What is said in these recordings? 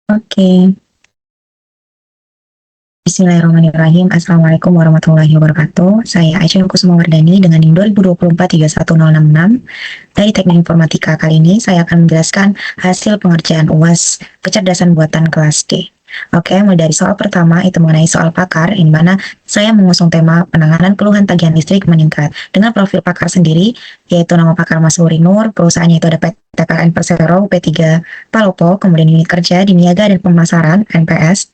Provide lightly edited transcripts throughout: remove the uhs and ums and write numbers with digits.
Oke, Bismillahirrahmanirrahim. Assalamualaikum warahmatullahi wabarakatuh. Saya Aisyah Kusumawardani dengan NIM 2024-31066 dari Teknik Informatika. Kali ini saya akan menjelaskan hasil pengerjaan UAS kecerdasan buatan kelas D. Oke, mulai dari soal pertama itu mengenai soal pakar, di mana saya mengusung tema penanganan keluhan tagihan listrik meningkat dengan profil pakar sendiri, yaitu nama pakar Mas Uri Nur, perusahaannya itu ada PT PLN Persero, P3 Palopo, kemudian unit kerja di Niaga dan Pemasaran, NPS.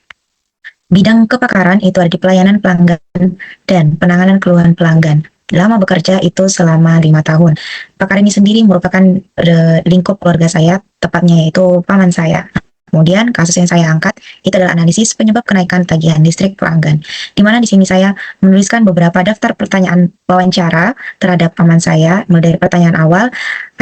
Bidang kepakaran itu ada di pelayanan pelanggan dan penanganan keluhan pelanggan. Lama bekerja itu selama 5 tahun. Pakar ini sendiri merupakan lingkup keluarga saya, tepatnya yaitu paman saya. Kemudian kasus yang saya angkat itu adalah analisis penyebab kenaikan tagihan listrik pelanggan. Di mana di sini saya menuliskan beberapa daftar pertanyaan wawancara terhadap paman saya, mulai dari pertanyaan awal,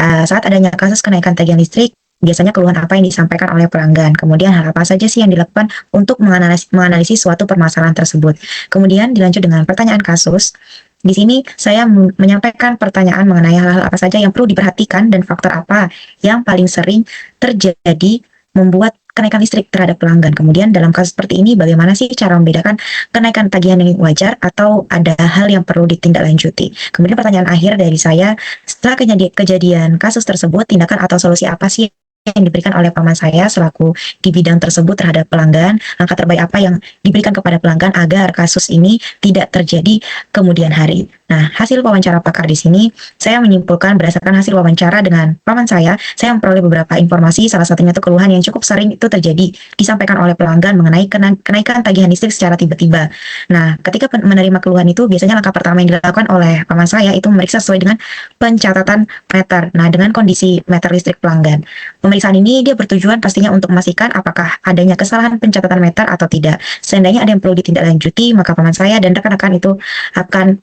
saat adanya kasus kenaikan tagihan listrik, biasanya keluhan apa yang disampaikan oleh pelanggan, kemudian hal apa saja sih yang dilakukan untuk menganalisis suatu permasalahan tersebut. Kemudian dilanjut dengan pertanyaan kasus. Di sini saya menyampaikan pertanyaan mengenai hal-hal apa saja yang perlu diperhatikan dan faktor apa yang paling sering terjadi membuat kenaikan listrik terhadap pelanggan. Kemudian dalam kasus seperti ini bagaimana sih cara membedakan kenaikan tagihan yang wajar atau ada hal yang perlu ditindaklanjuti. Kemudian pertanyaan akhir dari saya, setelah kejadian kasus tersebut, tindakan atau solusi apa sih yang diberikan oleh paman saya selaku di bidang tersebut terhadap pelanggan, langkah terbaik apa yang diberikan kepada pelanggan agar kasus ini tidak terjadi kemudian hari. Nah, hasil wawancara pakar di sini, saya menyimpulkan berdasarkan hasil wawancara dengan paman saya memperoleh beberapa informasi, salah satunya itu keluhan yang cukup sering itu terjadi, disampaikan oleh pelanggan mengenai kenaikan tagihan listrik secara tiba-tiba. Nah, ketika menerima keluhan itu, biasanya langkah pertama yang dilakukan oleh paman saya itu memeriksa sesuai dengan pencatatan meter. Nah, dengan kondisi meter listrik pelanggan. Pemeriksaan ini dia bertujuan pastinya untuk memastikan apakah adanya kesalahan pencatatan meter atau tidak. Seandainya ada yang perlu ditindaklanjuti, maka paman saya dan rekan-rekan itu akan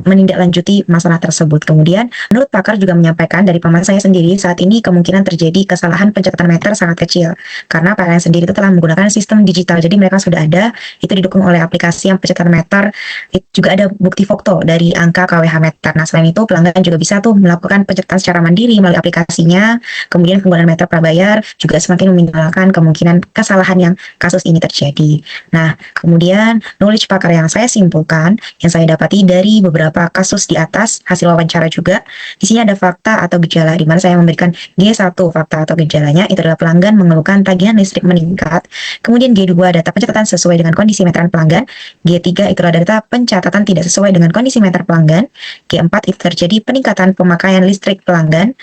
menindaklanjuti masalah tersebut. Kemudian, menurut pakar juga menyampaikan dari paman saya sendiri, saat ini kemungkinan terjadi kesalahan pencatatan meter sangat kecil, karena PLN sendiri itu telah menggunakan sistem digital, jadi mereka sudah ada, itu didukung oleh aplikasi yang pencatatan meter, itu juga ada bukti foto dari angka KWH meter. Nah, selain itu, pelanggan juga bisa tuh melakukan pencatatan secara mandiri melalui aplikasinya, kemudian penggunaan meter prabayar juga semakin meminimalkan kemungkinan kesalahan yang kasus ini terjadi. Nah, kemudian, knowledge pakar yang saya simpulkan, yang saya dapati dari beberapa kasus di atas, hasil wawancara juga. Di sini ada fakta atau gejala, di mana saya memberikan G1 fakta atau gejalanya, itu adalah pelanggan mengeluhkan tagihan listrik meningkat. Kemudian G2 data pencatatan sesuai dengan kondisi meteran pelanggan. G3 itu adalah data pencatatan tidak sesuai dengan kondisi meter pelanggan. G4 itu terjadi peningkatan pemakaian listrik pelanggan.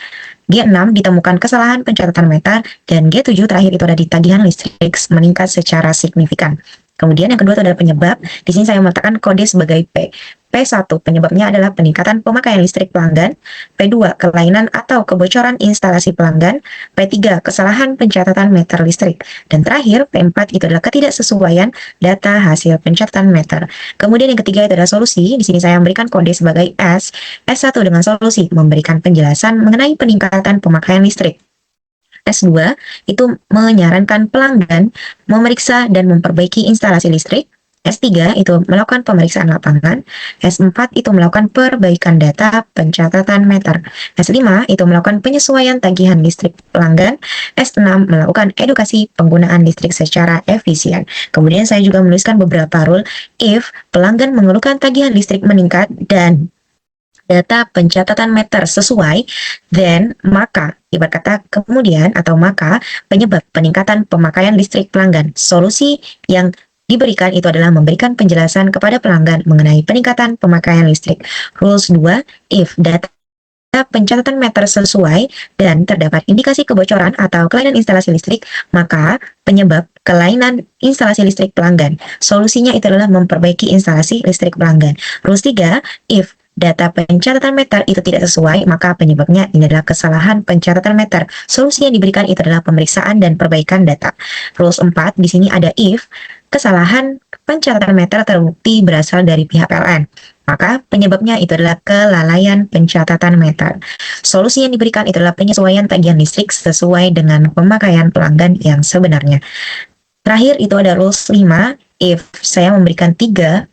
G6 ditemukan kesalahan pencatatan meter, dan G7 terakhir itu ada di tagihan listrik meningkat secara signifikan. Kemudian yang kedua itu adalah penyebab. Di sini saya meletakkan kode sebagai P. P1 penyebabnya adalah peningkatan pemakaian listrik pelanggan. P2 kelainan atau kebocoran instalasi pelanggan. P3 kesalahan pencatatan meter listrik. Dan terakhir P4 itu adalah ketidaksesuaian data hasil pencatatan meter. Kemudian yang ketiga itu adalah solusi. Di sini saya memberikan kode sebagai S. S1 dengan solusi memberikan penjelasan mengenai peningkatan pemakaian listrik. S2 itu menyarankan pelanggan memeriksa dan memperbaiki instalasi listrik. S3 itu melakukan pemeriksaan lapangan. S4 itu melakukan perbaikan data pencatatan meter. S5 itu melakukan penyesuaian tagihan listrik pelanggan. S6 melakukan edukasi penggunaan listrik secara efisien. Kemudian saya juga menuliskan beberapa rule if pelanggan mengeluhkan tagihan listrik meningkat dan data pencatatan meter sesuai, then maka, ibarat kata kemudian atau maka penyebab peningkatan pemakaian listrik pelanggan. Solusi yang diberikan itu adalah memberikan penjelasan kepada pelanggan mengenai peningkatan pemakaian listrik. Rules 2, if data pencatatan meter sesuai dan terdapat indikasi kebocoran atau kelainan instalasi listrik, maka penyebab kelainan instalasi listrik pelanggan. Solusinya itu adalah memperbaiki instalasi listrik pelanggan. Rules 3, if data pencatatan meter itu tidak sesuai, maka penyebabnya ini adalah kesalahan pencatatan meter. Solusi yang diberikan itu adalah pemeriksaan dan perbaikan data. Rules 4, di sini ada if kesalahan pencatatan meter terbukti berasal dari pihak PLN, maka penyebabnya itu adalah kelalaian pencatatan meter. Solusi yang diberikan itu adalah penyesuaian tagihan listrik sesuai dengan pemakaian pelanggan yang sebenarnya. Terakhir itu ada rules 5, if saya memberikan 3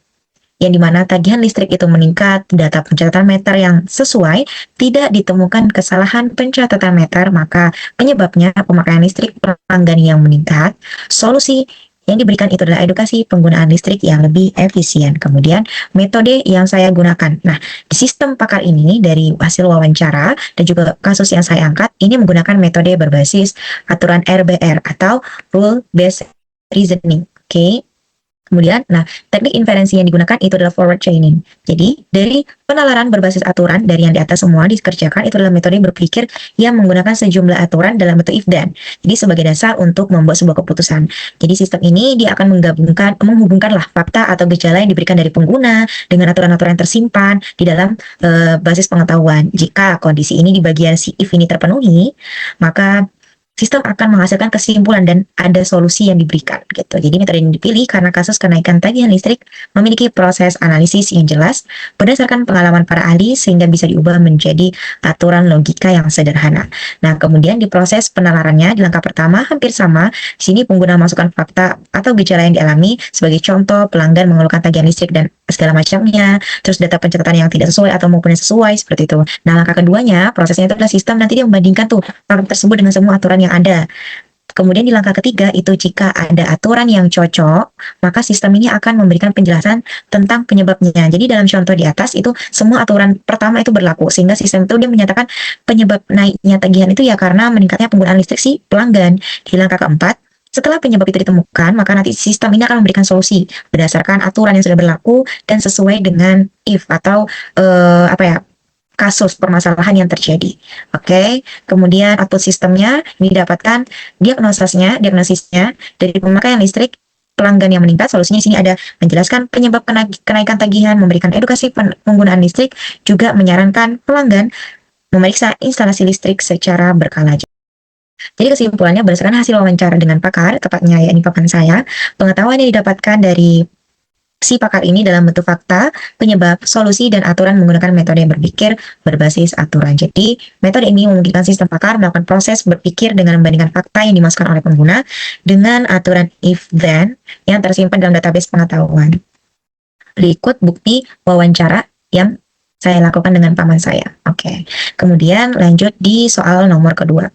yang dimana tagihan listrik itu meningkat, data pencatatan meter yang sesuai, tidak ditemukan kesalahan pencatatan meter, maka penyebabnya pemakaian listrik pelanggan yang meningkat. Solusi yang diberikan itu adalah edukasi penggunaan listrik yang lebih efisien. Kemudian metode yang saya gunakan. Nah, di sistem pakar ini dari hasil wawancara dan juga kasus yang saya angkat, ini menggunakan metode berbasis aturan RBR atau Rule Based Reasoning. Oke. Kemudian, nah, teknik inferensi yang digunakan itu adalah forward chaining. Jadi, dari penalaran berbasis aturan dari yang di atas semua dikerjakan, itu adalah metode berpikir yang menggunakan sejumlah aturan dalam bentuk if then. Jadi, sebagai dasar untuk membuat sebuah keputusan. Jadi, sistem ini dia akan menghubungkanlah fakta atau gejala yang diberikan dari pengguna dengan aturan-aturan yang tersimpan di dalam basis pengetahuan. Jika kondisi ini di bagian si if ini terpenuhi, maka sistem akan menghasilkan kesimpulan dan ada solusi yang diberikan gitu. Jadi metode ini dipilih karena kasus kenaikan tagihan listrik memiliki proses analisis yang jelas berdasarkan pengalaman para ahli sehingga bisa diubah menjadi aturan logika yang sederhana. Nah, kemudian di proses penalarannya di langkah pertama hampir sama. Di sini pengguna masukkan fakta atau gejala yang dialami, sebagai contoh pelanggan mengeluhkan tagihan listrik dan segala macamnya, terus data pencatatan yang tidak sesuai atau maupun yang sesuai seperti itu. Nah, langkah keduanya prosesnya itu adalah sistem nanti dia membandingkan tuh fakta tersebut dengan semua aturan yang ada. Kemudian di langkah ketiga itu jika ada aturan yang cocok, maka sistem ini akan memberikan penjelasan tentang penyebabnya. Jadi dalam contoh di atas itu semua aturan pertama itu berlaku sehingga sistem itu dia menyatakan penyebab naiknya tagihan itu ya karena meningkatnya penggunaan listrik si pelanggan. Di langkah keempat, setelah penyebab itu ditemukan, maka nanti sistem ini akan memberikan solusi berdasarkan aturan yang sudah berlaku dan sesuai dengan if atau kasus permasalahan yang terjadi. Oke, kemudian output sistemnya ini didapatkan diagnosisnya dari pemakaian listrik pelanggan yang meningkat. Solusinya di sini ada menjelaskan penyebab kenaikan tagihan, memberikan edukasi penggunaan listrik, juga menyarankan pelanggan memeriksa instalasi listrik secara berkala. Jadi kesimpulannya berdasarkan hasil wawancara dengan pakar, tepatnya yakni papan saya, pengetahuan yang didapatkan dari si pakar ini dalam bentuk fakta, penyebab, solusi, dan aturan menggunakan metode yang berpikir berbasis aturan. Jadi, metode ini memungkinkan sistem pakar melakukan proses berpikir dengan membandingkan fakta yang dimasukkan oleh pengguna dengan aturan if-then yang tersimpan dalam database pengetahuan. Berikut bukti wawancara yang saya lakukan dengan paman saya. Oke. Kemudian lanjut di soal nomor kedua.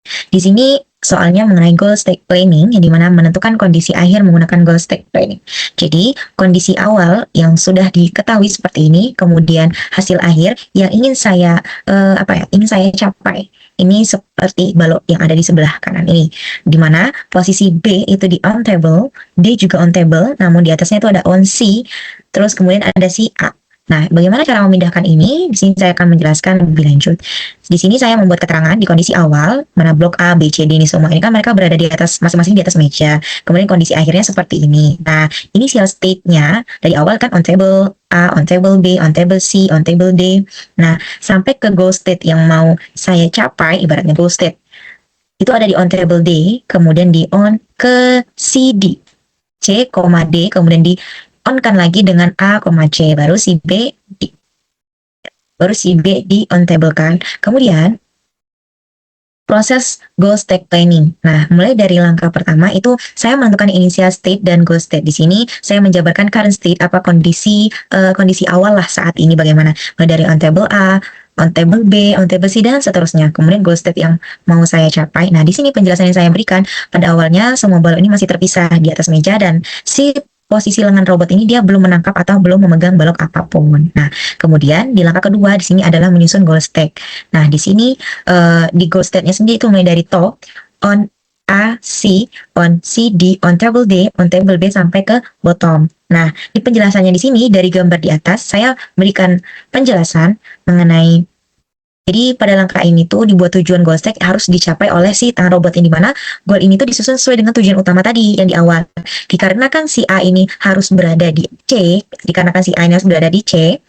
Di sini soalnya mengenai goal state planning, yang dimana menentukan kondisi akhir menggunakan goal state planning. Jadi kondisi awal yang sudah diketahui seperti ini, kemudian hasil akhir yang ingin saya ingin saya capai. Ini seperti balok yang ada di sebelah kanan ini, dimana posisi B itu di on table, D juga on table, namun di atasnya itu ada on C, terus kemudian ada si A. Nah, bagaimana cara memindahkan ini? Di sini saya akan menjelaskan lebih lanjut. Di sini saya membuat keterangan di kondisi awal, mana blok A, B, C, D ini semua. Ini kan mereka berada di atas, masing-masing di atas meja. Kemudian kondisi akhirnya seperti ini. Nah, initial state-nya dari awal kan on table A, on table B, on table C, on table D. Nah, sampai ke goal state yang mau saya capai, ibaratnya goal state. Itu ada di on table D, kemudian di on ke C, D. C, D, kemudian di on kan lagi dengan A, C, baru si B di on table kan. Kemudian proses goal state planning. Nah, mulai dari langkah pertama itu saya menentukan initial state dan goal state. Di sini saya menjabarkan current state, apa kondisi awal lah saat ini bagaimana. Mulai dari on table A, on table B, on table C, dan seterusnya. Kemudian goal state yang mau saya capai. Nah, di sini penjelasan yang saya berikan, pada awalnya semua balok ini masih terpisah di atas meja dan si posisi lengan robot ini dia belum menangkap atau belum memegang balok apapun. Nah, kemudian di langkah kedua di sini adalah menyusun goal state. Nah, di sini di goal state-nya sendiri itu mulai dari top, on A, C, on C, D, on table D, on table B sampai ke bottom. Nah, di penjelasannya di sini dari gambar di atas saya berikan penjelasan mengenai. Jadi pada langkah ini tuh dibuat tujuan goal state harus dicapai oleh si tangan robot ini, mana goal ini tuh disusun sesuai dengan tujuan utama tadi yang di awal. Dikarenakan si A ini harus berada di C, dikarenakan si A ini harus berada di C,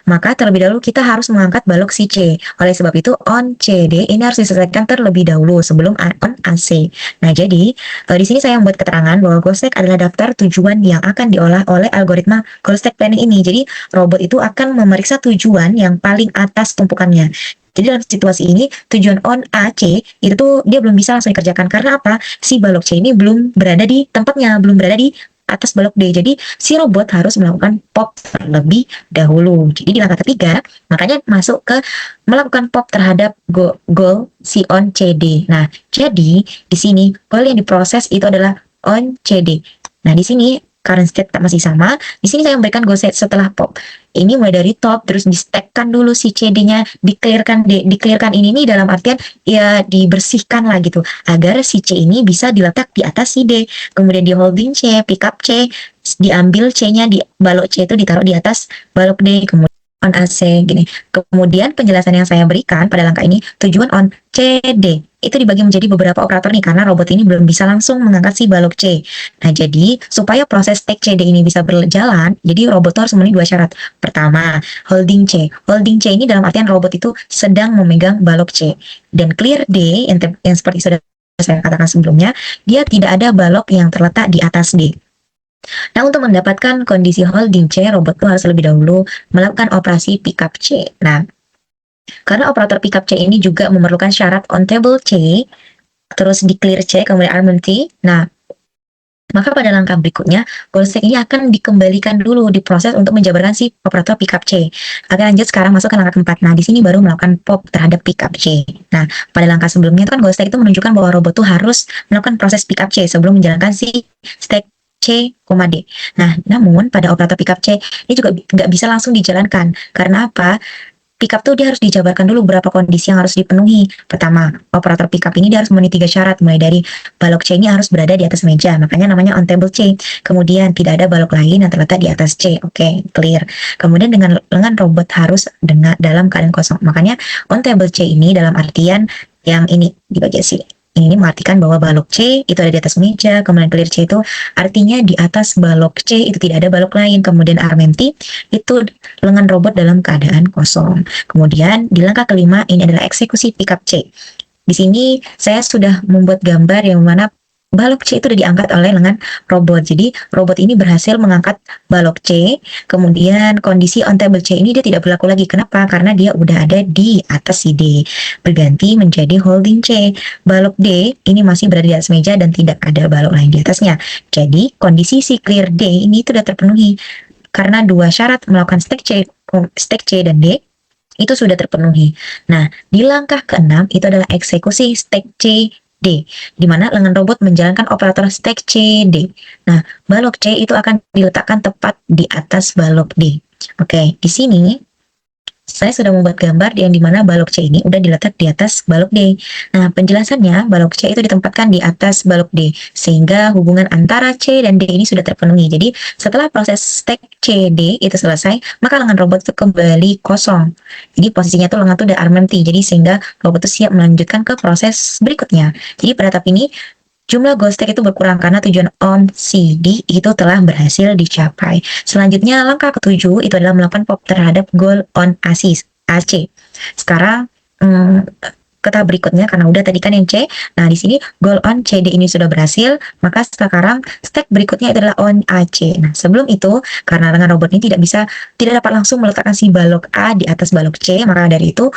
maka terlebih dahulu kita harus mengangkat balok si C. Oleh sebab itu on CD ini harus diselesaikan terlebih dahulu sebelum on AC. Nah, jadi di sini saya membuat keterangan bahwa goal state adalah daftar tujuan yang akan diolah oleh algoritma goal state planning ini. Jadi robot itu akan memeriksa tujuan yang paling atas tumpukannya. Jadi dalam situasi ini tujuan on A, C itu tuh dia belum bisa langsung dikerjakan karena apa? Si balok C ini belum berada di tempatnya, belum berada di atas balok D. Jadi si robot harus melakukan pop terlebih dahulu. Jadi di langkah ketiga, makanya masuk ke melakukan pop terhadap goal si on CD. Nah, jadi di sini goal yang diproses itu adalah on CD. Nah, di sini current state masih sama. Di sini saya memberikan goal set setelah pop. Ini mulai dari top, terus di stackkan dulu si CD-nya, di-clearkan ini nih dalam artian ya dibersihkan lah gitu, agar si C ini bisa diletak di atas si D. Kemudian di holding C, pick up C, diambil C-nya di balok C itu ditaruh di atas balok D. Kemudian on AC gini. Kemudian penjelasan yang saya berikan pada langkah ini, tujuan on CD itu dibagi menjadi beberapa operator nih, karena robot ini belum bisa langsung mengangkat si balok C. Nah, jadi supaya proses stack CD ini bisa berjalan, jadi robot itu harus memenuhi dua syarat. Pertama, holding C. Holding C ini dalam artian robot itu sedang memegang balok C. Dan clear D, yang seperti sudah saya katakan sebelumnya, dia tidak ada balok yang terletak di atas D. Nah, untuk mendapatkan kondisi holding C, robot itu harus lebih dahulu melakukan operasi pick up C. Nah, karena operator pick up C ini juga memerlukan syarat on table C, terus di clear C, kemudian armament T. Nah, maka pada langkah berikutnya, goal stack ini akan dikembalikan dulu, diproses untuk menjabarkan si operator pickup C. Oke, lanjut sekarang masuk ke langkah keempat. Nah, di sini baru melakukan pop terhadap pickup C. Nah, pada langkah sebelumnya itu kan goal stack itu menunjukkan bahwa robot itu harus melakukan proses pickup C sebelum menjalankan si stack C, D. Nah, namun pada operator pickup C ini juga nggak bisa langsung dijalankan. Karena apa? Pickup tuh dia harus dijabarkan dulu berapa kondisi yang harus dipenuhi. Pertama, operator pickup ini dia harus memenuhi 3 syarat, mulai dari balok C ini harus berada di atas meja, makanya namanya on table C. Kemudian tidak ada balok lain yang terletak di atas C. Oke, clear. Kemudian dengan lengan robot harus dalam keadaan kosong. Makanya on table C ini dalam artian yang ini di bagian sini. Ini mengartikan bahwa balok C itu ada di atas meja, kemudian clear C itu artinya di atas balok C itu tidak ada balok lain, kemudian armament itu lengan robot dalam keadaan kosong. Kemudian di langkah kelima ini adalah eksekusi pickup C. Di sini saya sudah membuat gambar yang mana balok C itu sudah diangkat oleh lengan robot. Jadi robot ini berhasil mengangkat balok C. Kemudian kondisi on table C ini dia tidak berlaku lagi. Kenapa? Karena dia udah ada di atas si D. Berganti menjadi holding C. Balok D ini masih berada di atas meja dan tidak ada balok lain di atasnya. Jadi kondisi si clear D ini sudah terpenuhi. Karena dua syarat melakukan stack C dan D itu sudah terpenuhi. Nah, di langkah keenam itu adalah eksekusi stack C D, di mana lengan robot menjalankan operator stack C D. Nah, balok C itu akan diletakkan tepat di atas balok D. Oke, di sini saya sudah membuat gambar yang dimana balok C ini udah diletak di atas balok D. Nah, penjelasannya balok C itu ditempatkan di atas balok D, sehingga hubungan antara C dan D ini sudah terpenuhi. Jadi, setelah proses stack C D itu selesai, maka lengan robot itu kembali kosong. Jadi, posisinya tuh lengan tuh udah armament, jadi sehingga robot itu siap melanjutkan ke proses berikutnya. Jadi, pada tahap ini, jumlah goal stack itu berkurang karena tujuan on CD itu telah berhasil dicapai. Selanjutnya, langkah ketujuh itu adalah melakukan pop terhadap goal on AC. Sekarang ke tahap berikutnya, karena udah tadi kan yang C. Nah, di sini goal on CD ini sudah berhasil, maka sekarang step berikutnya adalah on AC. Nah, sebelum itu, karena lengan robot ini tidak dapat langsung meletakkan si balok A di atas balok C, maka dari itu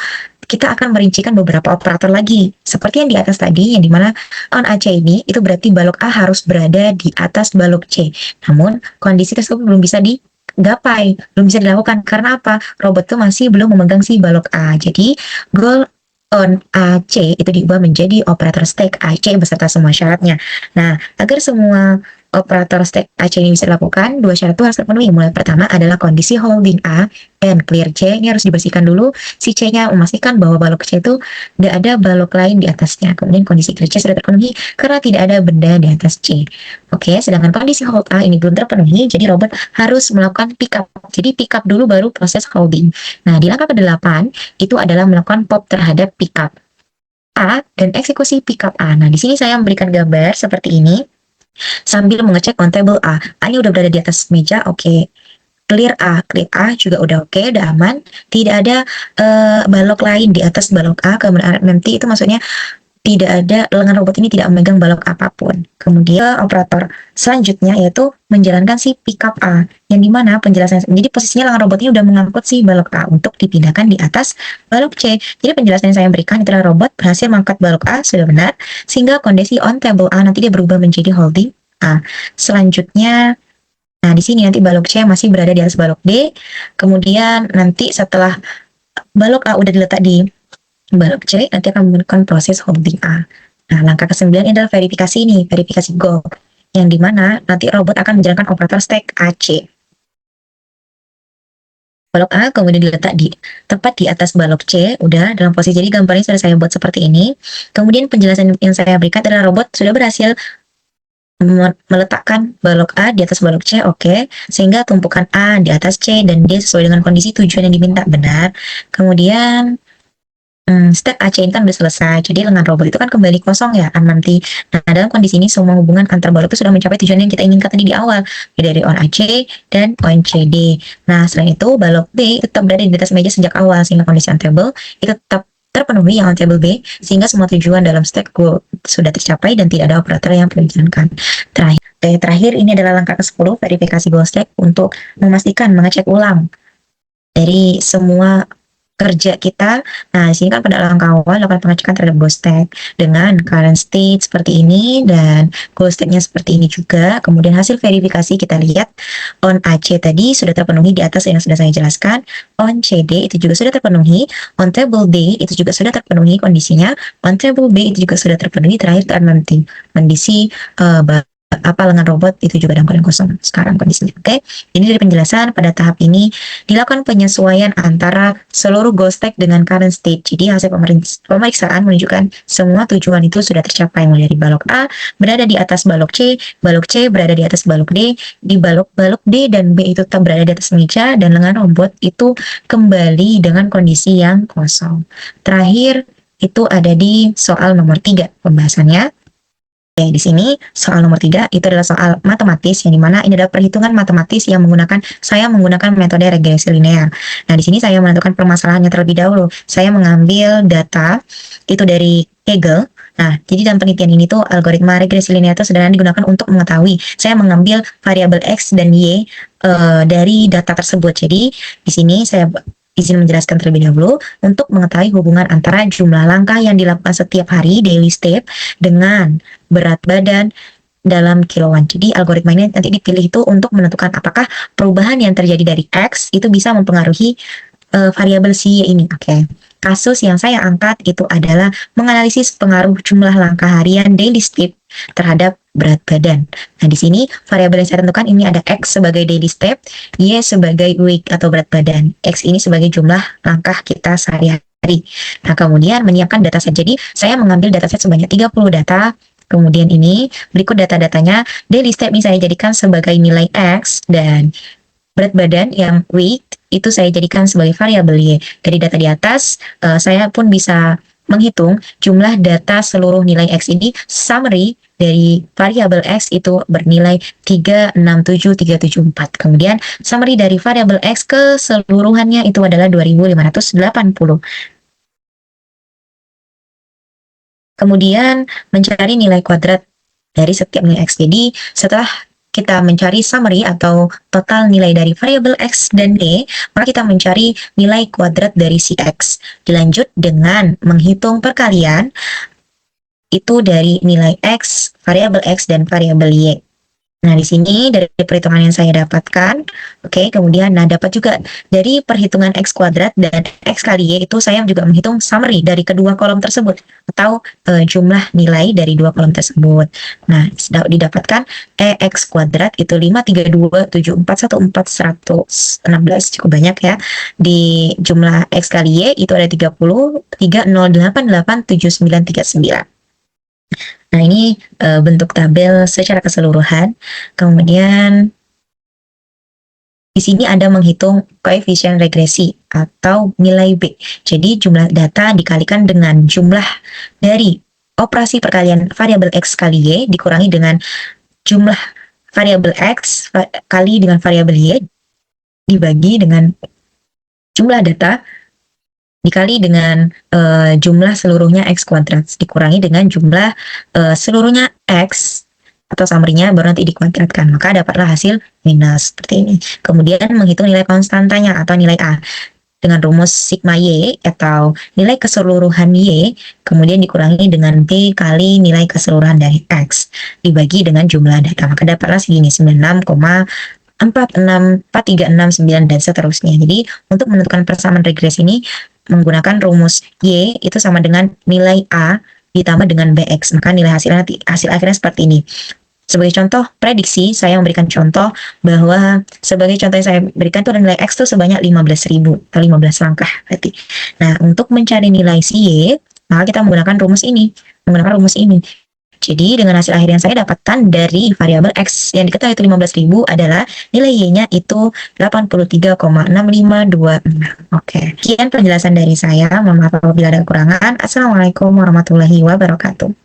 kita akan merincikan beberapa operator lagi. Seperti yang di atas tadi, yang dimana on AC ini, itu berarti balok A harus berada di atas balok C. Namun, kondisi tersebut belum bisa digapai, belum bisa dilakukan. Karena apa? Robot itu masih belum memegang si balok A. Jadi, goal on AC itu diubah menjadi operator stack AC beserta semua syaratnya. Nah, agar semua operator stack AC ini bisa dilakukan, dua syarat itu harus terpenuhi. Mulai pertama adalah kondisi holding A and clear C. Ini harus dibersihkan dulu. Si C-nya memastikan bahwa balok C itu tidak ada balok lain di atasnya. Kemudian kondisi clear C sudah terpenuhi karena tidak ada benda di atas C. Oke, sedangkan kondisi hold A ini belum terpenuhi, jadi robot harus melakukan pick up. Jadi pick up dulu baru proses holding. Nah, di langkah ke-8 itu adalah melakukan pop terhadap pick up A dan eksekusi pick up A. Nah, di sini saya memberikan gambar seperti ini sambil mengecek on table A. A ini udah berada di atas meja, oke. Clear A juga udah oke, udah aman. Tidak ada balok lain di atas balok A. Kemudian nanti itu maksudnya tidak ada, lengan robot ini tidak memegang balok apapun. Kemudian operator selanjutnya yaitu menjalankan si pickup A, yang dimana penjelasannya, jadi posisinya lengan robot ini udah mengangkut si balok A untuk dipindahkan di atas balok C. Jadi penjelasan yang saya berikan itu adalah robot berhasil mengangkat balok A sudah benar, sehingga kondisi on table A nanti dia berubah menjadi holding A. Selanjutnya, nah di sini nanti balok C masih berada di atas balok D. Kemudian nanti setelah balok A udah diletak di balok C, nanti akan menggunakan proses holding A. Nah, langkah ke-9 ini adalah verifikasi ini, verifikasi go, yang dimana nanti robot akan menjalankan operator stack AC. Balok A kemudian diletak di tepat di atas balok C, udah dalam posisi, jadi gambarnya sudah saya buat seperti ini. Kemudian penjelasan yang saya berikan adalah robot sudah berhasil meletakkan balok A di atas balok C, oke, sehingga tumpukan A di atas C dan D sesuai dengan kondisi tujuan yang diminta, benar. Kemudian step AC ini kan udah selesai, jadi lengan robot itu kan kembali kosong ya nanti. Nah, dalam kondisi ini semua hubungan antar balok itu sudah mencapai tujuan yang kita inginkan tadi di awal, dari on AC dan on CD. Nah, selain itu balok B tetap berada di atas meja sejak awal, sehingga kondisi on table itu tetap terpenuhi yang on table B, sehingga semua tujuan dalam step go sudah tercapai dan tidak ada operator yang perlu dijalankan. Terakhir ini adalah langkah ke-10, verifikasi go stack, untuk memastikan mengecek ulang dari semua kerja kita. Nah, di sini kan pada langkah awal lakukan pengecekan terhadap go stack dengan current state seperti ini dan go stack-nya seperti ini juga. Kemudian hasil verifikasi kita lihat on AC tadi sudah terpenuhi di atas yang sudah saya jelaskan, on CD itu juga sudah terpenuhi, on table D itu juga sudah terpenuhi kondisinya, on table B itu juga sudah terpenuhi. Terakhir nanti kondisi lengan robot itu juga dalam keadaan kosong sekarang kondisinya. Oke, ini dari penjelasan. Pada tahap ini dilakukan penyesuaian antara seluruh go stack dengan current state. Jadi hasil pemeriksaan menunjukkan semua tujuan itu sudah tercapai, mulai dari balok A berada di atas balok C berada di atas balok D, di balok D dan B itu tetap berada di atas meja, dan lengan robot itu kembali dengan kondisi yang kosong. Terakhir itu ada di soal nomor 3 pembahasannya. Oke, di sini soal nomor 3 itu adalah soal matematis, yang dimana ini adalah perhitungan matematis yang saya menggunakan metode regresi linear. Nah, di sini saya menentukan permasalahannya terlebih dahulu. Saya mengambil data itu dari Kaggle. Nah, jadi dalam penelitian ini tuh algoritma regresi linear itu sederhana digunakan untuk mengetahui. Saya mengambil variabel X dan Y dari data tersebut. Jadi di sini saya izin menjelaskan terlebih dahulu untuk mengetahui hubungan antara jumlah langkah yang dilakukan setiap hari, daily step, dengan berat badan dalam kilowatt. Jadi algoritma ini nanti dipilih itu untuk menentukan apakah perubahan yang terjadi dari X itu bisa mempengaruhi variabel si Y ini. Oke. Kasus yang saya angkat itu adalah menganalisis pengaruh jumlah langkah harian daily step terhadap berat badan. Nah, di sini variabel yang saya tentukan ini ada X sebagai daily step, Y sebagai weight atau berat badan, X ini sebagai jumlah langkah kita sehari-hari. Nah, kemudian menyiapkan dataset. Jadi, saya mengambil dataset sebanyak 30 data. Kemudian ini berikut data-datanya. Daily step ini saya jadikan sebagai nilai X, dan berat badan yang weight itu saya jadikan sebagai variabel Y. Dari data di atas, saya pun bisa menghitung jumlah data seluruh nilai X ini. Summary dari variabel X itu bernilai 367374. Kemudian summary dari variabel X keseluruhannya itu adalah 2580. Kemudian mencari nilai kuadrat dari setiap nilai X. Jadi setelah kita mencari summary atau total nilai dari variabel X dan Y, maka kita mencari nilai kuadrat dari si X. Dilanjut dengan menghitung perkalian itu dari nilai X, variabel X, dan variabel Y. Nah, di sini dari perhitungan yang saya dapatkan, oke, kemudian dapat juga dari perhitungan X kuadrat dan X kali Y itu saya juga menghitung summary dari kedua kolom tersebut atau jumlah nilai dari dua kolom tersebut. Nah, didapatkan EX kuadrat itu 532741416, cukup banyak ya. Di jumlah X kali Y itu ada 30,30887939. Nah, ini bentuk tabel secara keseluruhan. Kemudian di sini ada menghitung koefisien regresi atau nilai B. Jadi jumlah data dikalikan dengan jumlah dari operasi perkalian variabel X kali Y dikurangi dengan jumlah variabel X kali dengan variabel Y dibagi dengan jumlah data dikali dengan jumlah seluruhnya X kuadrat dikurangi dengan jumlah seluruhnya X atau summary-nya baru nanti dikuadratkan, maka dapatlah hasil minus seperti ini. Kemudian menghitung nilai konstantanya atau nilai A. dengan rumus sigma Y atau nilai keseluruhan Y kemudian dikurangi dengan B kali nilai keseluruhan dari X dibagi dengan jumlah data. Maka dapatlah segini 96,46436 dan seterusnya. Jadi untuk menentukan persamaan regresi ini menggunakan rumus Y itu sama dengan nilai A ditambah dengan BX. Maka nilai hasil akhirnya seperti ini. Sebagai contoh prediksi, saya memberikan contoh bahwa sebagai contoh yang saya berikan itu ada nilai X itu sebanyak 15.000 atau 15 langkah berarti. Nah, untuk mencari nilai si Y, maka kita menggunakan rumus ini. Jadi dengan hasil akhir yang saya dapatkan dari variabel X yang diketahui itu 15.000 adalah nilai Y-nya itu 83,6526. Oke, sekian penjelasan dari saya. Mohon maaf apabila ada kekurangan. Assalamualaikum warahmatullahi wabarakatuh.